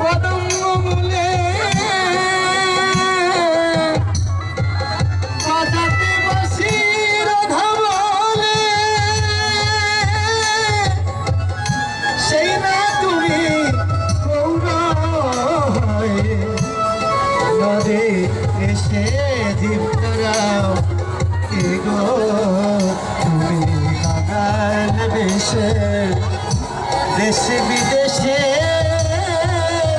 কদম্ব মূলে বাজাতে বসি রাধা বলে, সেই না তুমি নদে এসে দীপ্তরাও এগো তুমি বাগান বেশে দেশে বিদেশে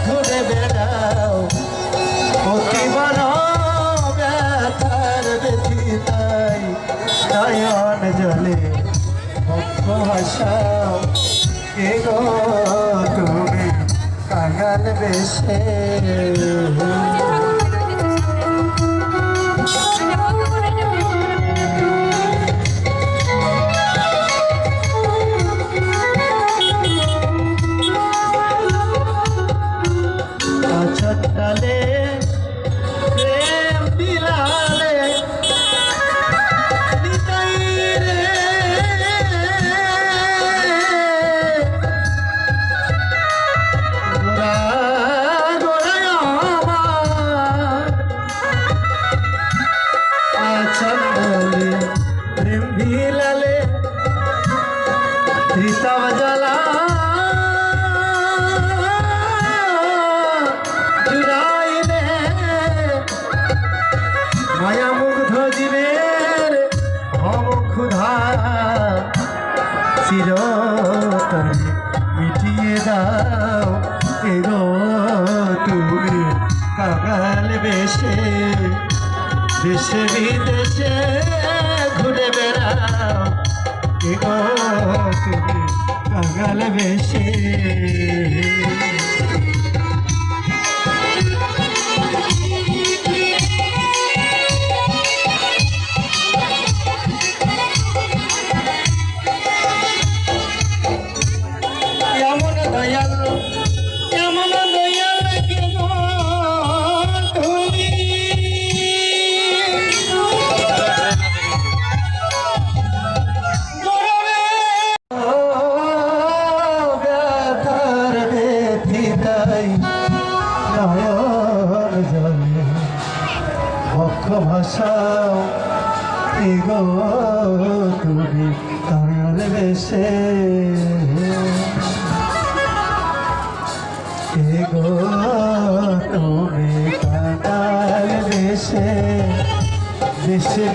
ঘুরে বেড়াও প্রতিবার ব্যথার ব্যথিতাই নয়ন জলে মুখ ভাষাও এগো তুমি কাঙাল বেশে। ডালে প্রেম বিলালে নিতাই রে গোরা গোরা আমার আচলে প্রেম বিলালে ত্রিতাব জ্বালা মায়া মুগ্ধ জীবের ভব ক্ষুধা চিরতরে মিটিয়ে দাও এগো তুমি কাঙাল বেশে দেশে বিদেশে ঘুরে বেড়াও এগো তুমি কাঙাল বেশে। ভাষাও এগো তুমি কাঙাল বেশে এগো তুমি কাঙাল বেশে দেশে